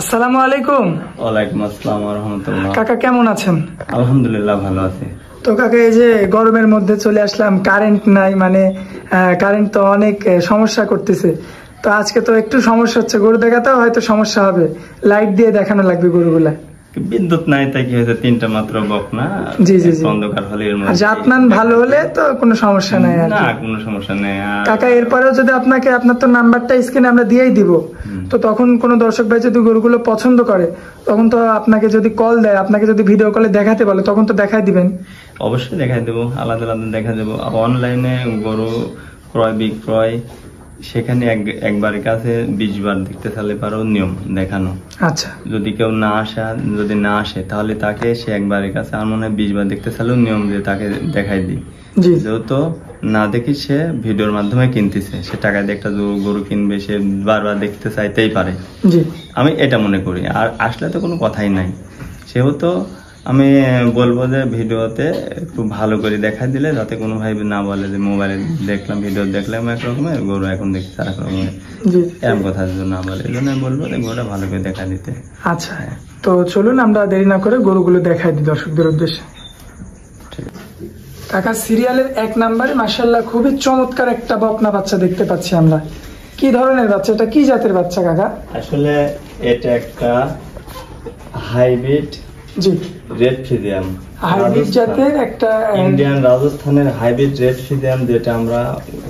আসসালামু আলাইকুম। ওয়ালাইকুম আসসালাম ওয়া রাহমাতুল্লাহ। কাকা কেমন আছেন? আলহামদুলিল্লাহ ভালো আছি। তো কাকা এই যে গরমের মধ্যে চলে আসলাম, কারেন্ট নাই, মানে কারেন্ট তো অনেক সমস্যা করতেছে। তো আজকে তো একটু সমস্যা হচ্ছে, গরু দেখাতেও হয়তো সমস্যা হবে, লাইট দিয়ে দেখানো লাগবে গরুগুলা। বিদ্যুৎ নাই তাই কি হয়েছে, তিনটা মাত্র বকনা। জি জি জি। অন্ধকার হলে এর আর মধ্যে জাতমান ভালো হলে তো কোনো সমস্যা নাই আর না, কি। কোনো সমস্যা নেই। কাকা এরপরেও যদি আপনাকে, আপনার তো নাম্বারটা স্ক্রিনে আমরা দিয়েই দিব, তো তখন কোনো দর্শক ভাই যদি গরুগুলো পছন্দ করে তখন তো আপনাকে যদি কল দেয়, আপনাকে যদি ভিডিও কলে দেখাতে বলে তখন তো দেখাই দিবেন। অবশ্যই দেখাই দেবো, আলাদা আলাদা দেখা দেবো। অনলাইনে গরু ক্রয় বিক্রয় সেখানে একবার কাছে 20 বার দেখতে চাইলে পারো নিয়ম দেখানো। আচ্ছা, যদি কেউ যদি না আসে তাহলে তাকে সে একবারের কাছে আর মনে হয় 20 বার দেখতে চাইলেও নিয়ম দিয়ে তাকে দেখাই দিই। জি। যেহেতু না দেখি সে ভিডিওর মাধ্যমে কিনতেছে, সে টাকা দিয়ে একটা গরু কিনবে, সে বারবার দেখতে চাইতেই পারে। জি, আমি এটা মনে করি। আর আসলে তো কোনো কথাই নাই, সেহেতু আমি বলবো যে ভিডিওতে একটু ভালো করে দেখা দিলে, যাতে কোনো ভাই না বলে যে মোবাইলে দেখলাম, ভিডিও দেখলাম একরকমের, গরু এখন দেখতে আর এক রকমের, জি। এরকম কথা না বলে। এই জন্য আমি বলবো যে গরুটা ভালো করে দেখা দিতে। আচ্ছা, তো চলুন আমরা দেরি না করে গরুগুলো দেখাই দিই দর্শকদের উদ্দেশ্যে। কাকা সিরিয়ালের 1 নম্বরে মাশাআল্লাহ খুবই চমৎকার একটা বকনা বাচ্চা দেখতে পাচ্ছি আমরা। কি ধরনের বাচ্চা, এটা কি জাতের বাচ্চা কাকা? আসলে এটা একটা হাইব্রিড জি, রেড ফ্রিজিয়ান। হাইব্রিড জাতের একটা ইন্ডিয়ান রাজস্থানের হাইব্রিড রেড ফ্রিজিয়ান, যেটা আমরা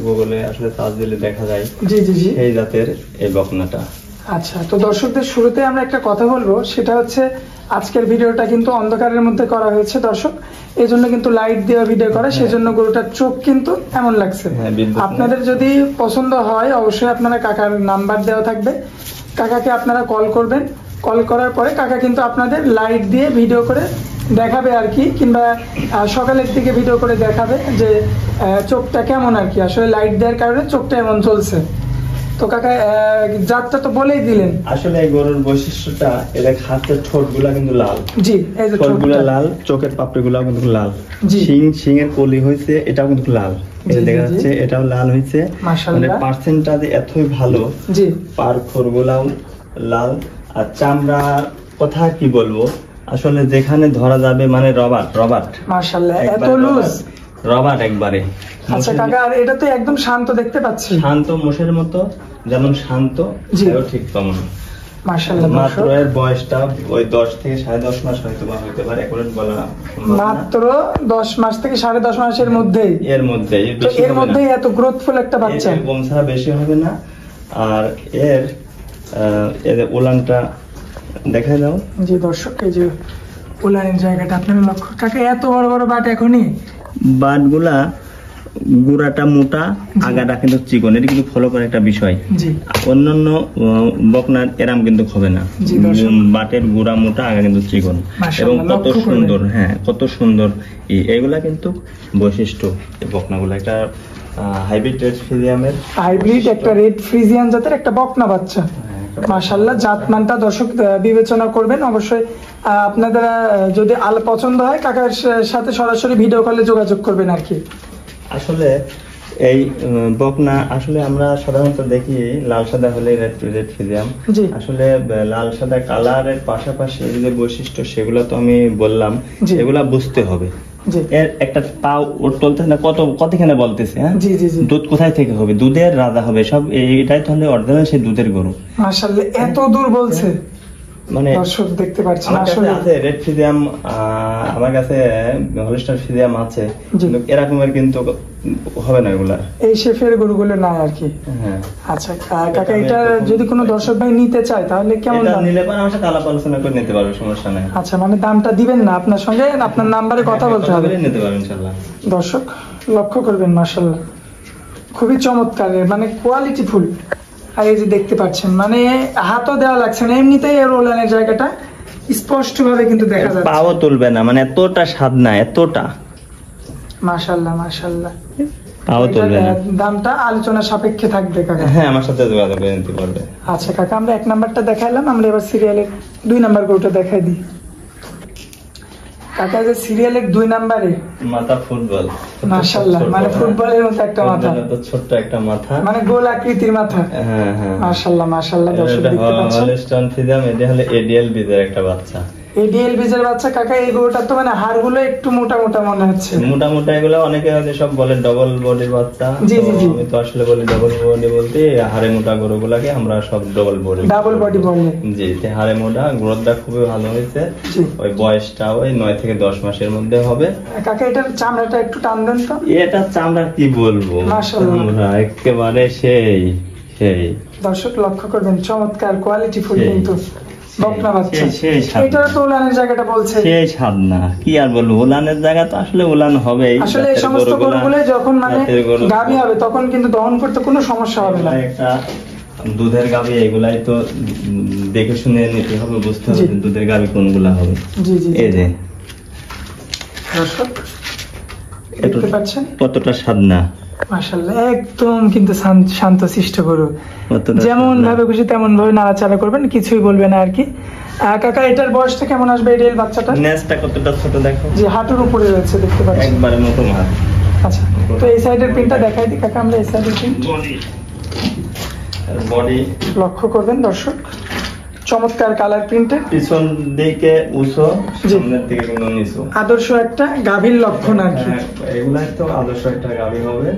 গুগলে আসলে সার্চ দিলে দেখা যায়। জি জি জি। এই জাতের এই বকনাটা। আচ্ছা, তো দর্শকদের শুরুতে আমরা একটা কথা বলবো, সেটা হচ্ছে আজকের ভিডিওটা কিন্তু অন্ধকারের মধ্যে করা হয়েছে দর্শক, এই জন্য কিন্তু লাইট দেওয়া ভিডিও করা, সেজন্য গরুটার চোখ কিন্তু এমন লাগছে। আপনাদের যদি পছন্দ হয় অবশ্যই আপনারা কাকার নাম্বার দেওয়া থাকবে, কাকাকে আপনারা কল করবেন। কল করার পরে কাকা কিন্তু আপনাদের লাইট দিয়ে ভিডিও করে দেখাবে আর কি, কিংবা সকালের দিকে ভিডিও করে দেখাবে যে চোখটা কেমন আর কি, আসলে লাইট দেওয়ার কারণে চোখটা এমন চলছে। তো কাকা জাতটা তো বলেই দিলেন। আসলে এই গরুর বৈশিষ্ট্যটা, এর হাতের ঠোঁটগুলা কিন্তু লাল। জি, এই যে ঠোঁটগুলা লাল, চোখের পাপড়িগুলাও কিন্তু লাল। জি। শিং এর কলি হয়েছে, এটাও কিন্তু লাল। এই দেখা যাচ্ছে এটাও লাল হয়েছে। মানে পার্সেন্টটা এতই ভালো। জি। পার খোরগুলাও লাল। আর চামড়া কথা কি বলবো, আসলে যেখানে ধরা যাবে মানে রবার্ট মাশাআল্লাহ, এত লুজ রবার্ট একবারে। আচ্ছা কাকা, আর এটা তো একদম শান্ত দেখতে পাচ্ছি, শান্ত মোষের মতো, যেমন শান্ত ঠিক তেমন। মাশাআল্লাহ। মাত্র এর বয়সটা ওই 10 থেকে 10.5 মাস হয়তো বা হতে পারে, এখন বলা মাত্র 10 মাস থেকে 10.5 মাসের মধ্যেই, এর মধ্যেই এত গ্রোথফুল একটা বাচ্চা, কম ছাড়া বেশি হবে না। আর এর উলানটা দেখা দাও। জি দর্শক, এই যে উলানের জায়গাটা আপনারা লক্ষ্য, কাকা এত বড় বড় বাট এখনই, বাটগুলা গুড়াটা মোটা, আগাটা কিন্তু চিকন, এটা কিন্তু ফলো করার একটা বিষয়। অন্যান্য বকনার এরাম কিন্তু হবে না, বাটের গুড়া মোটা, আগা কিন্তু চিকন, এবং কত সুন্দর। হ্যাঁ, কত সুন্দর। এগুলা কিন্তু বৈশিষ্ট্য এই বকনাগুলো। একটা হাইব্রিড রেড ফ্রিজিয়ামের, হাইব্রিড একটা রেড ফ্রিজিয়ান জাতের একটা বকনা বাচ্চা। মাশাআল্লাহ, জাতমানটা দর্শক বিবেচনা করবেন অবশ্যই। আপনাদের যদি পছন্দ হয় কাকার সাথে সরাসরি ভিডিও কলে যোগাযোগ করবেন আর কি। আসলে এই বকনা আসলে আমরা সাধারণত দেখি লাল সাদা হলে রেড ফ্রিজিয়াম। আসলে লাল সাদা কালারের পাশাপাশি যে বৈশিষ্ট্য, সেগুলো তো আমি বললাম, এগুলা বুঝতে হবে। এর একটা পাও ওর চলতে না, কতখানে বলতেছে। হ্যাঁ, দুধ কোথায় থেকে হবে, দুধের রাজা হবে সব, এটাই তাহলে অরিজিনাল সেই দুধের গরু। মাশাআল্লাহ, এত দূর বলছে, মানে দর্শক দেখতে পাচ্ছেন। আসলে আছে রেড ফ্রিজিয়াম, আমার কাছে হলস্টাইন ফ্রিজিয়াম আছে, কিন্তু এরকমের কিন্তু হবে না এগুলা, এই শেফের গরুগুলো না আর কি। হ্যাঁ। আচ্ছা কাকা, এটা যদি কোনো দর্শক ভাই নিতে চায় তাহলে কেমন দাম? নিলে পরে আমার সাথে আলাপ আলোচনা করে নিতে পারবে, সমস্যা নাই। আচ্ছা, মানে দামটা দিবেন না, আপনার সঙ্গে আপনার নাম্বারে কথা বলতে হবে, নিতে পারবেন ইনশাআল্লাহ। দর্শক লক্ষ্য করবেন, মাশাআল্লাহ খুবই চমৎকার, মানে কোয়ালিটি ফুল। আর এই যে দেখতে পাচ্ছেন, মানে হাতও দেওয়া লাগছে না, এমনিতেই এর ওলানের জায়গাটা স্পষ্ট ভাবে কিন্তু দেখা যাচ্ছে, পাও তুলবে না, মানে এতটা স্বাদ না, এতটা। মাশাআল্লাহ মাশাআল্লাহ। পাও তুলবে না। দামটা আলোচনা সাপেক্ষে থাকবে কাকা। হ্যাঁ, আমার সাথে যোগাযোগ করে নিতে পারবে। আচ্ছা কাকা, আমরা 1 নাম্বারটা দেখাইলাম, আমরা এবার সিরিয়ালের 2 নাম্বার গরুটা দেখাই দিই। কাকা, যে সিরিয়ালের 2 নাম্বারে মাথা ফুটবল মাশাআল্লাহ, মানে ফুটবলের মতো একটা মাথা, ছোট্ট একটা মাথা, মানে গোল আকৃতির মাথা। হ্যাঁ হ্যাঁ, মাশাআল্লাহ মাশাআল্লাহ। দর্শক দেখতে পাচ্ছেন হলস্টাইন ফ্রিজিয়াম, এটা হলো এডিএল বীজের একটা বাচ্চা। এডিএল বীজের বাচ্চা। কাকা এই গরুটা তো মানে হাড়গুলো একটু মোটা মোটা মনে হচ্ছে। মোটা মোটা, এগুলো অনেকে হয়তো সব বলে ডবল বডির বাচ্চা। জি জি জি, আমি তো আসলে বলি ডবল বডি বলতে হাড়ে মোটা গরুগুলাকে আমরা সব ডবল বডি বলে। জি, হাড়ে মোটা, গ্রোথটা খুবই ভালো হয়েছে। ওই বয়সটা ওই 9 থেকে 10 মাসের মধ্যে হবে। কাকা এটার চামড়াটা একটু টান দেন তো। এটা চামড়া কি বলবো, মাশাআল্লাহ একেবারে সেই সেই। দর্শক লক্ষ্য করবেন, চমৎকার কোয়ালিটি ফুল কিন্তু বকনা বাচ্চা। এটা তো উলানের জায়গাটা বলছে, সেই স্বাদ না, কি আর বলবো, উলানের জায়গা তো আসলে উলান হবেই। আসলে এই সমস্ত গরুগুলো যখন মানে গাভী হবে তখন কিন্তু দহন করতে কোনো সমস্যা হবে না। একটা দুধের গাভী, এগুলাই তো দেখে শুনে নিতে হবে, বুঝতে হবে দুধের গাভী কোনগুলা হবে। জি জি, এই যে দর্শক দেখতে পাচ্ছেন কতটা স্বাদ না। মাশাআল্লাহ, একদম কিন্তু শান্ত শিষ্ট গরু, যেমন ভাবে খুশি তেমন ভাবে নাড়াচাড়া করবেন, কিছুই বলবে না আর কি। কাকা এটার বয়সটা কেমন আসবে এডিএল বাচ্চাটা? নেজটা কতটা ছোট দেখো, যে হাঁটুর উপরে রয়েছে দেখতে পাচ্ছেন, একবারে মতো মাছ। আচ্ছা, তো এই সাইডের প্রিন্টটা দেখাই দিই কাকা আমরা। এই সাইডের প্রিন্ট বডি লক্ষ্য করবেন দর্শক, চমৎকার কালার প্রিন্টের, পিছন দিকে উঁচু, সামনের দিকে কিন্তু নিচু। আদর্শ একটা গাভীর লক্ষণ আর কি। এগুলাই তো আদর্শ একটা গাভী হবে।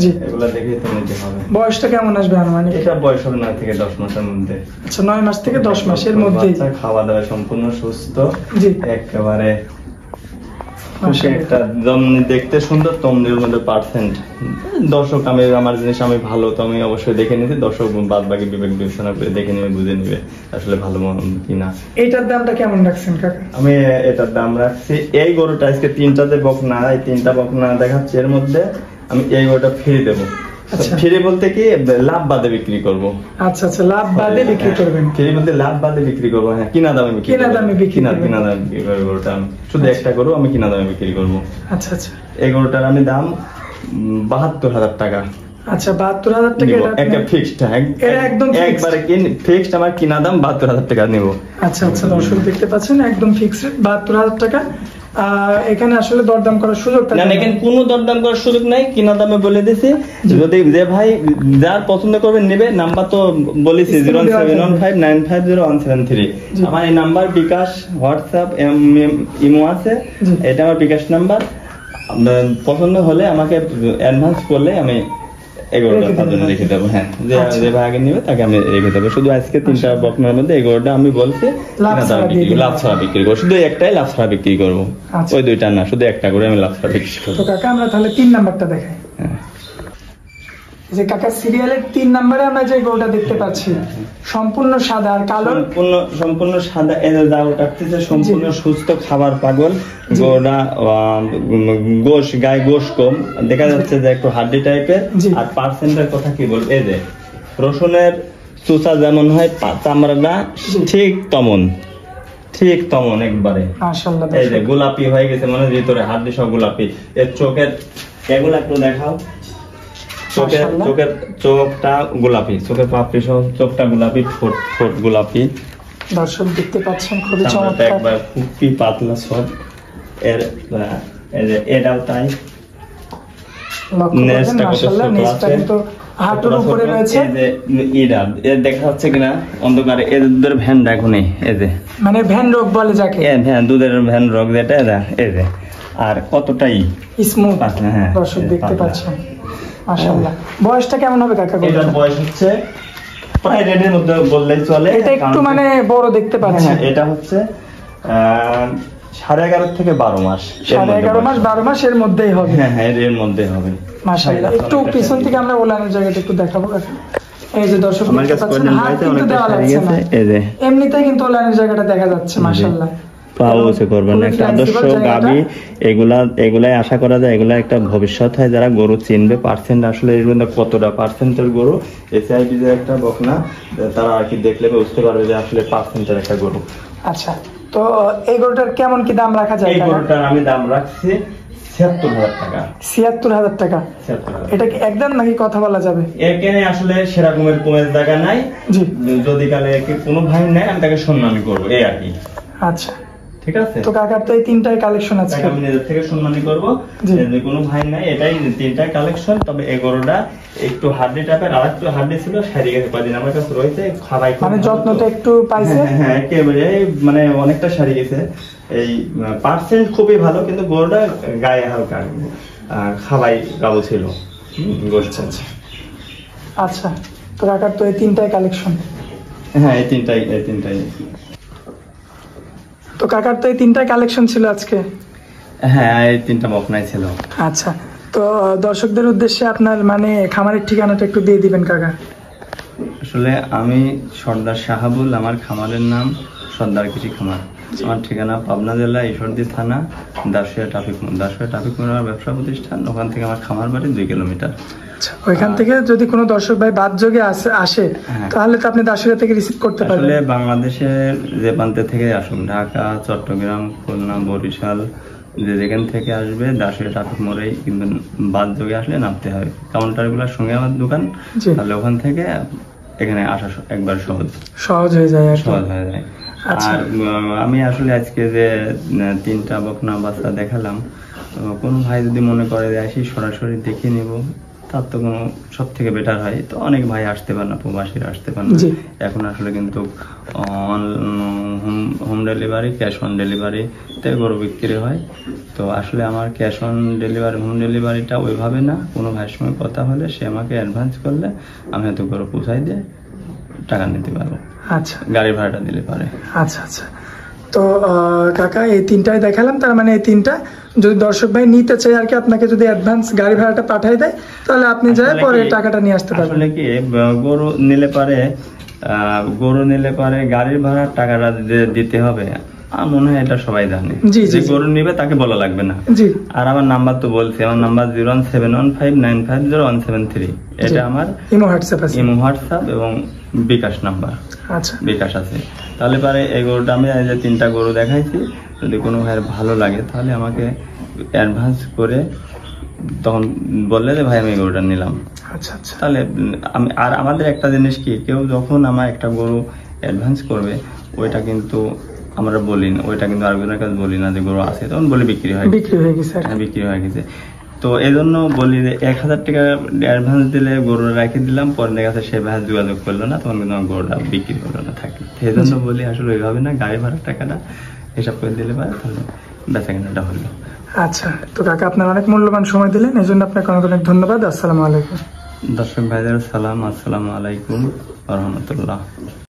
জি, এগুলা দেখেই তো নিতে হবে। বয়সটা কেমন আসবে আনুমানিক? এটা বয়স হবে 9 থেকে 10 মাসের মধ্যে। আচ্ছা, 9 মাস থেকে 10 মাসের মধ্যে। খাওয়া দাওয়া সম্পূর্ণ সুস্থ। জি, একেবারে একটা দেখতে সুন্দর, তমনির মধ্যে পার্সেন্ট। দর্শক আমি আমার জিনিস আমি ভালো তো আমি অবশ্যই দেখে নিতে, দর্শক বাদ বাকি বিবেক বিবেচনা করে দেখে নিবে, বুঝে নিবে আসলে ভালো কিনা। এইটার দামটা কেমন রাখছেন কাকা? আমি এটার দাম রাখছি, এই গরুটা আজকে 3টা যে বকনা, এই 3টা বকনা দেখাচ্ছি, এর মধ্যে আমি এই গরুটা ফ্রি দেবো। ফ্রি বলতে কি লাভ বাদে বিক্রি করব। আচ্ছা আচ্ছা, লাভ বাদে বিক্রি করবেন। ফ্রি বলতে লাভ বাদে বিক্রি করব। হ্যাঁ, কিনা দামে বিক্রি করব। কিনা দামে বিক্রি করব। গরুটা শুধু একটা গরু আমি কিনা দামে বিক্রি করব। আচ্ছা আচ্ছা, এই গরুটার আমি দাম 72,000 টাকা। আচ্ছা, 72,000 টাকা একটা ফিক্সড, একদম একবারে ফিক্সড, আমার কিনা দাম 72,000 টাকা নেব। আচ্ছা আচ্ছা, দর্শক দেখতে পাচ্ছেন একদম ফিক্সড 72,000 টাকা। এখানে আসলে দরদাম করার সুযোগ থাকে না, এখানে কোনো দরদাম করার সুযোগ নাই, কিনা দামে বলে দিছি। যদি যে ভাই যার পছন্দ করবেন নেবে, নাম্বার তো বলেছি 07159500173। আমার এই নাম্বার বিকাশ, হোয়াটসঅ্যাপ, ইমো আছে, এটা আমার বিকাশ নাম্বার। পছন্দ হলে আমাকে অ্যাডভান্স করলে আমি এগারোটা তার জন্য রেখে দেবো। হ্যাঁ, যে ভাই আগে নিবে তাকে আমি রেখে দেবো। শুধু আজকে 3টা বকনার মধ্যে এগারোটা আমি বলছি লাভ ছাড়া বিক্রি করবো, শুধু একটাই লাভ ছাড়া বিক্রি করবো, ওই 2টা না, শুধু একটা করে আমি লাভ ছাড়া বিক্রি করবো। কাকা আমরা তাহলে 3 নাম্বারটা দেখাই। যে কাকা সিরিয়ালের 3 নম্বরে আমরা যে গরুটা দেখতে পাচ্ছি সম্পূর্ণ সাদা আর কালো, সম্পূর্ণ সাদা, এর দাও কাটতেছে, সম্পূর্ণ সুস্থ, খাবার পাগল গরুটা। গোশ গায়ে গোশ কম দেখা যাচ্ছে, যে একটু হাড্ডি টাইপের। আর পার্সেন্টের কথা কি বলবো, এই যে রসুনের চুচা যেমন হয় চামড়াটা ঠিক তেমন একবারে। মাশাআল্লাহ, এই যে গোলাপি হয়ে গেছে, মানে ভিতরে হাড্ডি সব গোলাপি। এর চোখের এগুলো একটু দেখাও, চোখটা গোলাপি, চোখের পাপড়ি সহ চোখটা গোলাপি, ঠোঁট গোলাপি। দর্শক দেখতে পাচ্ছেন খুবই চমৎকার, একবার খুবই পাতলা সব। এটাও তাই, হাঁটুর উপরে রয়েছে। দেখা যাচ্ছে কিনা অন্ধকারে, এদের ভ্যান রাখুনি, এই যে মানে ভ্যান রোগ বলে যাকে, ভ্যান দুধের ভ্যান রোগ যেটা, এই যে আর কতটাই স্মুথ। হ্যাঁ, দর্শক দেখতে পাচ্ছেন মাশাআল্লাহ। বয়সটা কেমন হবে কাকা? এটার বয়স হচ্ছে প্রায় রেডের মধ্যে বললেই চলে, এটা একটু মানে বড় দেখতে পাচ্ছি। এটা হচ্ছে 11.5 থেকে 12 মাস। 11.5 মাস এর মধ্যেই হবে। হ্যাঁ হ্যাঁ, এর মধ্যেই হবে মাশাআল্লাহ। একটু পিছন থেকে আমরা ওলানের জায়গাটা একটু দেখাবো কাকা। এই যে দর্শক আমার কাছে এমনিতেই কিন্তু ওলানের জায়গাটা দেখা যাচ্ছে মাশাআল্লাহ। একটা আদর্শ গাভী, এগুলাই আশা করা যায়, এগুলা একটা ভবিষ্যৎ হয়। যারা গরু চিনবে, পার্সেন্ট আসলে এর মধ্যে কতটা পার্সেন্টের গরু, এসআইবি যে একটা বকনা, তারা আর কি দেখলে বুঝতে পারবে যে আসলে পার্সেন্টের একটা গরু। আচ্ছা, তো এই গরুটার কেমন কি দাম রাখা যায়? এই গরুটার আমি দাম রাখছি 76,000 টাকা। 76,000 টাকা। এটা কি একদম নাকি কথা বলা যাবে? এখানে আসলে সেরকমের কমের জায়গা নাই। যদি কালে কোনো ভাই নেয় আমি তাকে সম্মান করবো, এই আর কি। আচ্ছা, ঠিক আছে। তো কাকার তো এই তিনটাই কালেকশন আছে, আমি নিজের থেকে সম্মানী করব যে কোনো ভাই নাই, এটাই তিনটাই কালেকশন। তবে এই গরুটা একটু হার্ডি টাইপের, আর একটু হার্ডি ছিল, সারি গেছে কয়েকদিন আমার কাছে রয়েছে, খাওয়াই মানে যত্নটা একটু পাইছে। হ্যাঁ একেবারে মানে অনেকটা সারি গেছে, এই পার্সেন্ট খুবই ভালো, কিন্তু গরুটা গায়ে হালকা খাওয়াই গাবো ছিল গোষ্ঠ। আচ্ছা, তো কাকার তো এই তিনটাই কালেকশন। হ্যাঁ এই তিনটাই তো কাকার তো এই তিনটাই কালেকশন ছিল আজকে। হ্যাঁ এই তিনটা বকনাই ছিল। আচ্ছা, তো দর্শকদের উদ্দেশ্যে আপনার মানে খামারের ঠিকানাটা একটু দিয়ে দিবেন কাকা। আসলে আমি সর্দার শাহাবুল, আমার খামারের নাম সর্দার কৃষি খামার। আমার ঠিকানা পাবনা জেলা ঈশ্বরদী থানা দাসুয়া ট্রাফিক মোড় আমার ব্যবসা প্রতিষ্ঠান। ওখান থেকে আমার খামার বাড়ি 2 কিলোমিটার। ওইখান থেকে যদি কোনো দর্শক ভাই বাদ যোগে আসে তাহলে তো আপনি দাসুয়া থেকে রিসিভ করতে পারবেন। আসলে বাংলাদেশের যে প্রান্ত থেকে আসুক, ঢাকা, চট্টগ্রাম, খুলনা, বরিশাল, যেখান থেকে আসবে দাসুয়া ট্রাফিক মোড়েই, কিন্তু বাদ যোগে আসলে নামতে হবে। কাউন্টারগুলোর সঙ্গে আমার দোকান, তাহলে ওখান থেকে এখানে আসা একবার সহজ হয়ে যায়। আর আমি আসলে আজকে যে 3টা বকনা বাচ্চা দেখালাম, কোনো ভাই যদি মনে করে যে আসি সরাসরি দেখে নিব, তার তো কোনো সব থেকে বেটার হয়। তো অনেক ভাই আসতে পারে না, প্রবাসীরা আসতে পারে না। এখন আসলে কিন্তু হোম ডেলিভারি, ক্যাশ অন ডেলিভারিতে গরু বিক্রি হয়। তো আসলে আমার ক্যাশ অন ডেলিভারি, হোম ডেলিভারিটা ওইভাবে না, কোনো ভাইয়ের সঙ্গে কথা হলে সে আমাকে অ্যাডভান্স করলে আমি হয়তো গরু পৌঁছাই দিয়ে টাকা নিতে পারবো। আচ্ছা, গাড়ি ভাড়াটা দিলে পারে। আচ্ছা আচ্ছা, তো কাকা এই তিনটাই দেখালাম, তার মানে এই তিনটা যদি দর্শক ভাই নিতে চাই আর কি, আপনাকে যদি অ্যাডভান্স গাড়ি ভাড়াটা পাঠাই দেয় তাহলে আপনি যাই পরে টাকাটা নিয়ে আসতে পারবেন। আসলে কি গরু নিলে পারে গাড়ির ভাড়ার টাকাটা দিতে হবে, আমার মনে হয় এটা সবাই জানে। যে গরু নিবে তাকে বলা লাগবে না। আর আমার নাম্বার তো বলছি, আমার নাম্বার 01715950173। এটা আমার ইমো হোয়াটসঅ্যাপ এবং বিকাশ নাম্বার। আচ্ছা, বিকাশ আছে। তাহলে পারে এই গরুটা আমি যে 3টা গরু দেখাইছি, যদি কোনো ভাইয়ের ভালো লাগে তাহলে আমাকে অ্যাডভান্স করে তখন বললে যে ভাই আমি এই গরুটা নিলাম। আচ্ছা আচ্ছা, তাহলে আমি আর আমাদের একটা জিনিস কি, কেউ যখন আমার একটা গরু অ্যাডভান্স করবে, ওইটা কিন্তু আমরা বলি না, ওইটা কিন্তু আরেকজনের কাছে বলি না যে গরু আছে, তখন বলি বিক্রি হয়ে গেছে। তো এই জন্য বলি যে 1000 টাকা অ্যাডভান্স দিলে গরুটা রেখে দিলাম, পরে দেখা যাচ্ছে সে ভাই যোগাযোগ করলো না, তখন কিন্তু আমার গরুটা বিক্রি করলো না থাকে। সেই জন্য বলি আসলে ওইভাবে না, গাড়ি ভাড়ার টাকাটা হিসাব করে দিলে পারে, তাহলে বেচা কেনাটা হলো। আচ্ছা, তো কাকা আপনার অনেক মূল্যবান সময় দিলেন, এই জন্য আপনাকে অনেক অনেক ধন্যবাদ। আসসালামু আলাইকুম। দর্শক ভাইদের সালাম, আসসালামু আলাইকুম ওয়া রাহমাতুল্লাহ।